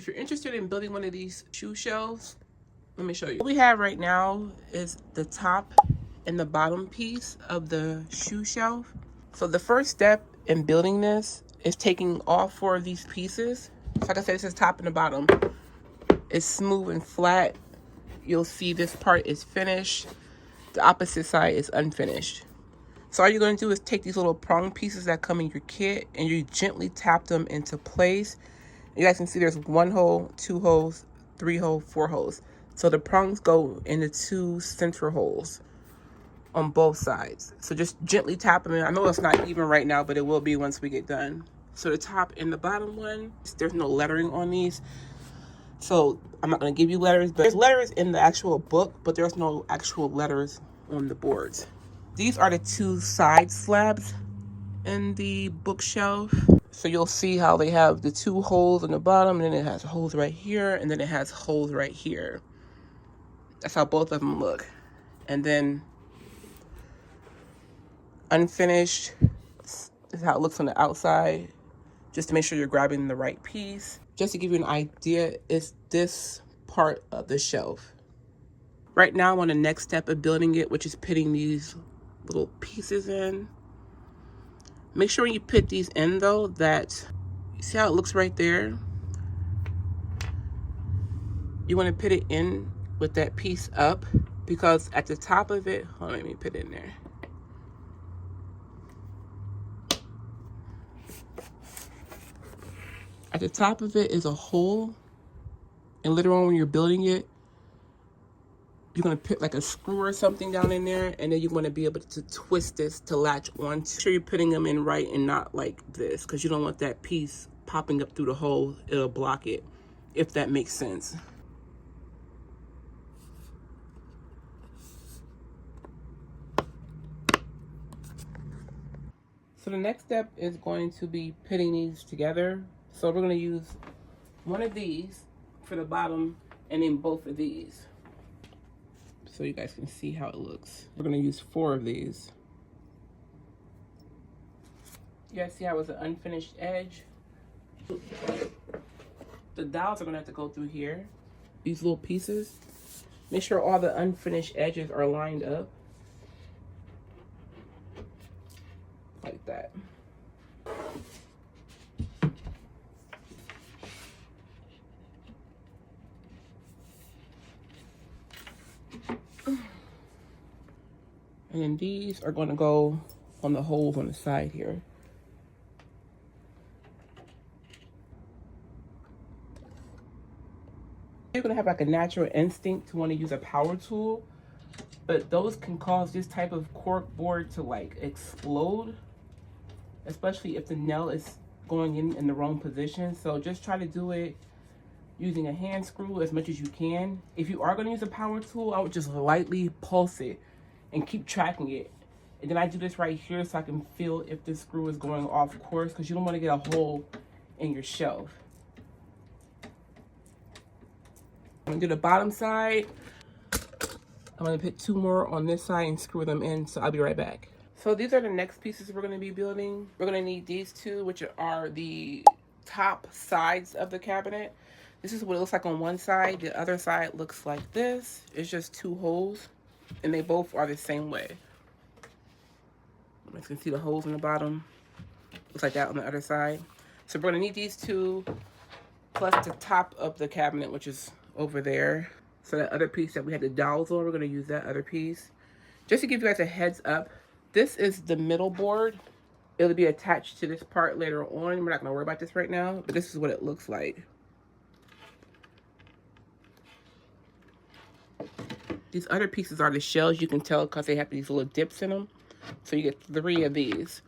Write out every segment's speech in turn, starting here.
If you're interested in building one of these shoe shelves, let me show you. What we have right now is the top and the bottom piece of the shoe shelf. So the first step in building this is taking all 4 of these pieces. So like I said, this is top and the bottom. It's smooth and flat. You'll see this part is finished. The opposite side is unfinished. So all you're going to do is take these little prong pieces that come in your kit and you gently tap them into place. You guys can see there's 1 hole, 2 holes, 3 holes, 4 holes. So the prongs go in the 2 center holes on both sides. So just gently tap them in. I know it's not even right now, but it will be once we get done. So the top and the bottom one, there's no lettering on these. So I'm not going to give you letters, but there's letters in the actual book, but there's no actual letters on the boards. These are the 2 side slabs in the bookshelf. So you'll see how they have the 2 holes in the bottom, and then it has holes right here, and then it has holes right here. That's how both of them look. And then unfinished, this is how it looks on the outside, just to make sure you're grabbing the right piece. Just to give you an idea, it's this part of the shelf. Right now I'm on the next step of building it, which is putting these little pieces in. Make sure when you put these in though that, you see how it looks right there? You want to put it in with that piece up, because at the top of it, hold on, let me put it in there. At the top of it is a hole, and later on when you're building it, you're going to put like a screw or something down in there, and then you want to be able to twist this to latch on. Make sure you're putting them in right and not like this, because you don't want that piece popping up through the hole. It'll block it, if that makes sense. So the next step is going to be putting these together. So we're going to use one of these for the bottom and then both of these, so you guys can see how it looks. We're going to use 4 of these. You guys see how it's an unfinished edge? The dowels are going to have to go through here. These little pieces. Make sure all the unfinished edges are lined up. Like that. And then these are going to go on the holes on the side here. You're going to have like a natural instinct to want to use a power tool, but those can cause this type of cork board to like explode, especially if the nail is going in the wrong position. So just try to do it using a hand screw as much as you can. If you are going to use a power tool, I would just lightly pulse it and keep tracking it. And then I do this right here so I can feel if this screw is going off course, because you don't want to get a hole in your shelf. I'm going to do the bottom side. I'm going to put 2 more on this side and screw them in, so I'll be right back. So these are the next pieces we're going to be building. We're going to need these 2, which are the top sides of the cabinet. This is what it looks like on one side. The other side looks like this. It's just 2 holes, and they both are the same way. You can see the holes in the bottom. Looks like that on the other side. So we're going to need these 2, plus the top of the cabinet, which is over there. So that other piece that we had the dowels on, we're going to use that other piece. Just to give you guys a heads up, this is the middle board. It'll be attached to this part later on. We're not going to worry about this right now, but this is what it looks like. These other pieces are the shells. You can tell because they have these little dips in them. So you get 3 of these.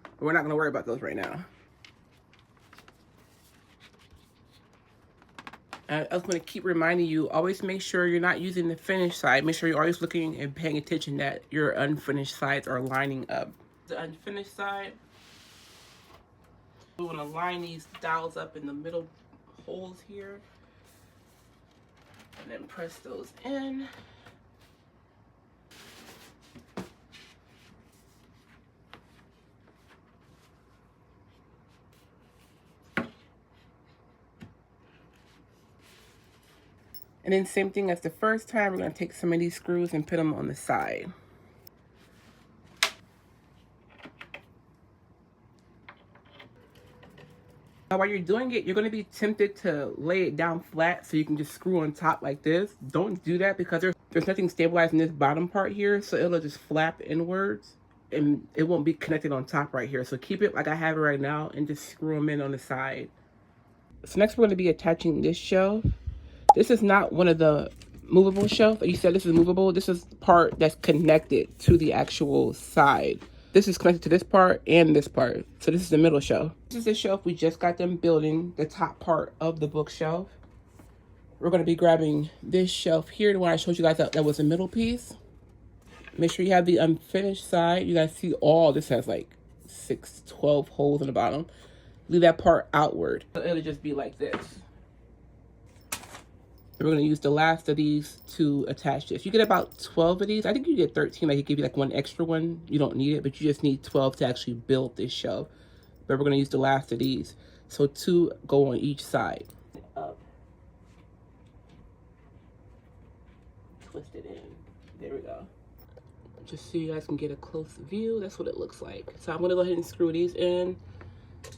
But we're not going to worry about those right now. I was going to keep reminding you, always make sure you're not using the finished side. Make sure you're always looking and paying attention that your unfinished sides are lining up. The unfinished side, we want to line these dowels up in the middle holes here. And then press those in. And then same thing as the first time, we're going to take some of these screws and put them on the side. Now, while you're doing it, you're going to be tempted to lay it down flat so you can just screw on top like this. Don't do that because there's nothing stabilizing this bottom part here, so it'll just flap inwards and it won't be connected on top right here. So keep it like I have it right now and just screw them in on the side. So next we're going to be attaching this shelf. This is not one of the movable shelves. You said this is movable. This is the part that's connected to the actual side. This is connected to this part and this part. So this is the middle shelf. This is the shelf we just got done building, the top part of the bookshelf. We're going to be grabbing this shelf here, the one I showed you guys that was the middle piece. Make sure you have the unfinished side. You guys see all this has like 12 holes in the bottom. Leave that part outward. So it'll just be like this. We're going to use the last of these to attach this. You get about 12 of these. I think you get 13. Like, he give you like one extra one. You don't need it, but you just need 12 to actually build this shelf. But we're going to use the last of these. So 2 go on each side. Up. Twist it in. There we go. Just so you guys can get a close view. That's what it looks like. So I'm going to go ahead and screw these in.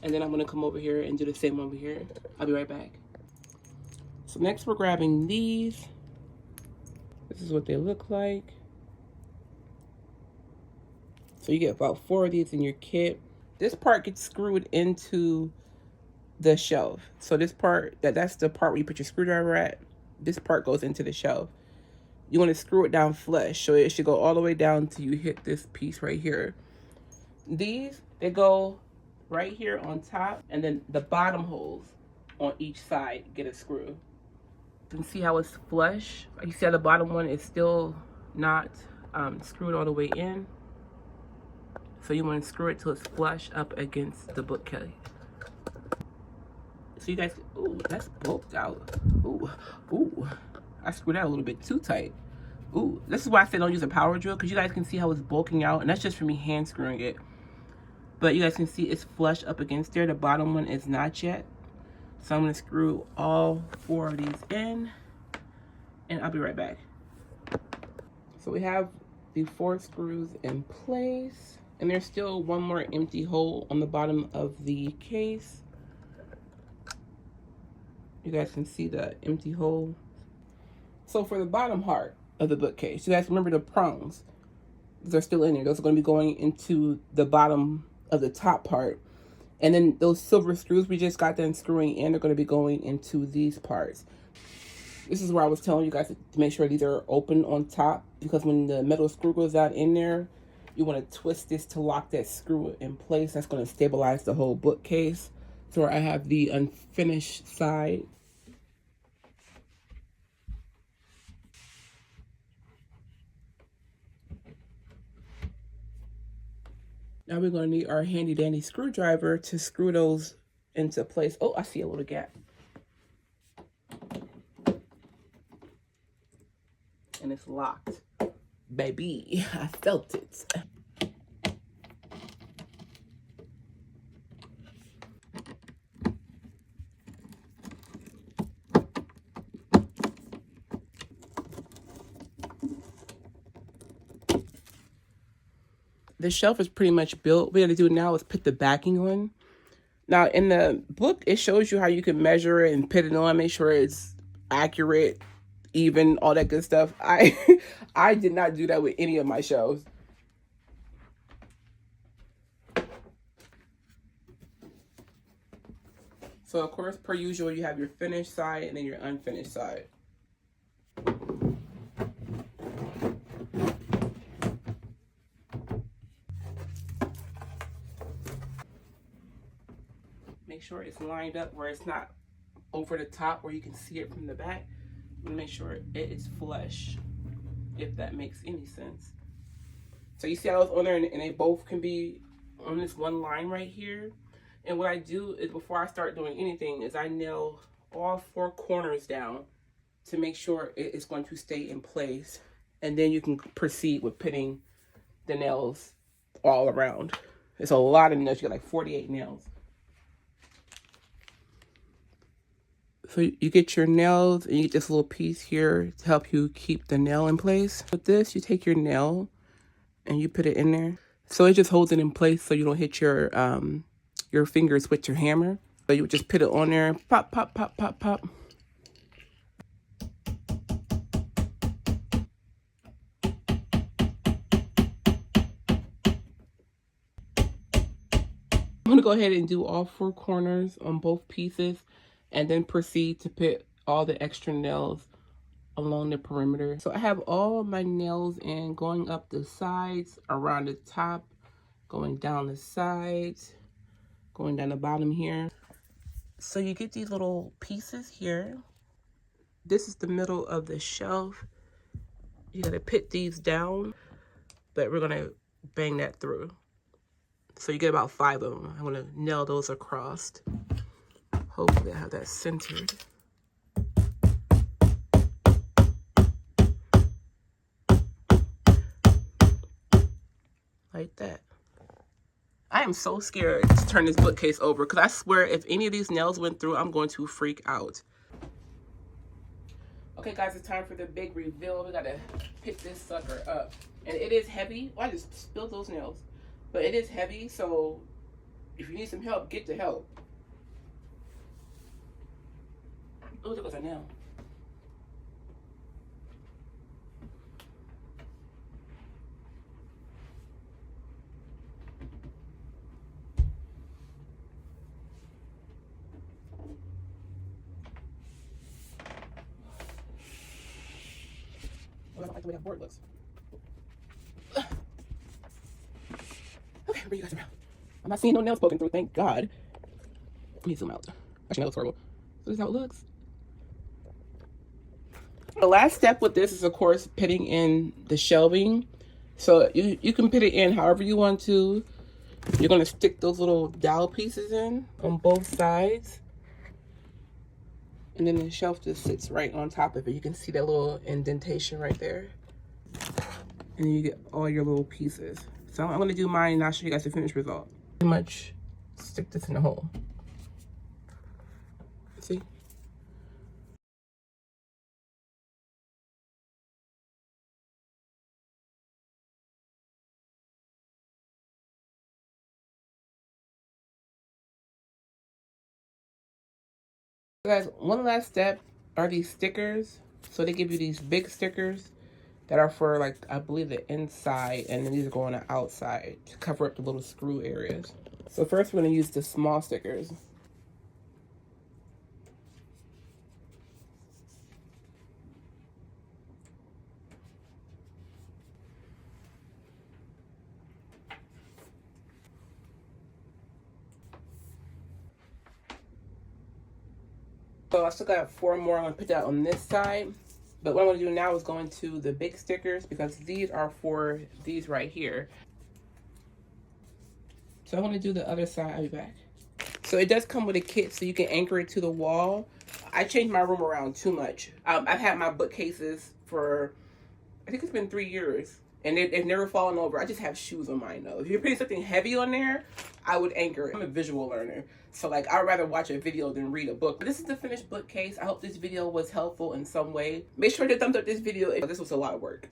And then I'm going to come over here and do the same over here. I'll be right back. So next we're grabbing these. This is what they look like. So you get about 4 of these in your kit. This part gets screwed into the shelf. So this part, that's the part where you put your screwdriver at. This part goes into the shelf. You want to screw it down flush. So it should go all the way down till you hit this piece right here. These, they go right here on top. And then the bottom holes on each side get a screw. You can see how it's flush. You see how the bottom one is still not screwed all the way in. So you want to screw it till it's flush up against the bookcase. So you guys, ooh, that's bulked out. Ooh, ooh, I screwed that a little bit too tight. Ooh, this is why I say don't use a power drill, because you guys can see how it's bulking out, and that's just for me hand screwing it. But you guys can see it's flush up against there. The bottom one is not yet. So I'm going to screw all 4 of these in, and I'll be right back. So we have the 4 screws in place, and there's still one more empty hole on the bottom of the case. You guys can see the empty hole. So for the bottom part of the bookcase, you guys remember the prongs. Those are still in there. Those are going to be going into the bottom of the top part. And then those silver screws we just got done screwing in are going to be going into these parts. This is where I was telling you guys to make sure these are open on top, because when the metal screw goes out in there, you want to twist this to lock that screw in place. That's going to stabilize the whole bookcase. So I have the unfinished side. Now we're going to need our handy dandy screwdriver to screw those into place. Oh, I see a little gap. And it's locked. Baby, I felt it. The shelf is pretty much built. What we got to do now is put the backing on. Now, in the book, it shows you how you can measure it and put it on, make sure it's accurate, even, all that good stuff. I did not do that with any of my shelves. So, of course, per usual, you have your finished side and then your unfinished side. Make sure it's lined up where it's not over the top where you can see it from the back. You want to make sure it is flush, if that makes any sense. So you see how it's on there, and they both can be on this one line right here. And what I do is, before I start doing anything, is I nail all 4 corners down to make sure it is going to stay in place. And then you can proceed with putting the nails all around. It's a lot of nails. You got like 48 nails. So you get your nails and you get this little piece here to help you keep the nail in place. With this, you take your nail and you put it in there. So it just holds it in place so you don't hit your fingers with your hammer. So you would just put it on there, pop, pop, pop, pop, pop. I'm gonna go ahead and do all 4 corners on both pieces and then proceed to put all the extra nails along the perimeter. So I have all my nails in, going up the sides, around the top, going down the sides, going down the bottom here. So you get these little pieces here. This is the middle of the shelf. You gotta put these down, but we're gonna bang that through. So you get about 5 of them. I'm gonna nail those across. Hopefully I have that centered. Like that. I am so scared to turn this bookcase over because I swear if any of these nails went through, I'm going to freak out. Okay guys, it's time for the big reveal. We gotta pick this sucker up. And it is heavy. Well, I just spilled those nails. But it is heavy, so if you need some help, get the help. Oh, there goes a nail. Oh, I don't like the way that board looks. Okay, bring you guys around. I'm not seeing no nails poking through, thank God. Let me zoom out. Actually, that looks horrible. So this is how it looks. The last step with this is, of course, putting in the shelving. So you can put it in however you want to. You're going to stick those little dowel pieces in on both sides. And then the shelf just sits right on top of it. You can see that little indentation right there. And you get all your little pieces. So I'm going to do mine and I'll show you guys the finished result. Pretty much stick this in the hole. See? Guys, one last step are these stickers. So they give you these big stickers that are for, like, I believe the inside, and then these are going on the outside to cover up the little screw areas. So first we're going to use the small stickers. So I still got 4 more. I'm going to put that on this side. But what I'm going to do now is go into the big stickers because these are for these right here. So I'm going to do the other side. I'll be back. So it does come with a kit so you can anchor it to the wall. I changed my room around too much. I've had my bookcases for, I think it's been 3 years. And they've never fallen over. I just have shoes on mine though. If you're putting something heavy on there, I would anchor it. I'm a visual learner. So like, I'd rather watch a video than read a book. But this is the finished bookcase. I hope this video was helpful in some way. Make sure to thumbs up this video if this was a lot of work.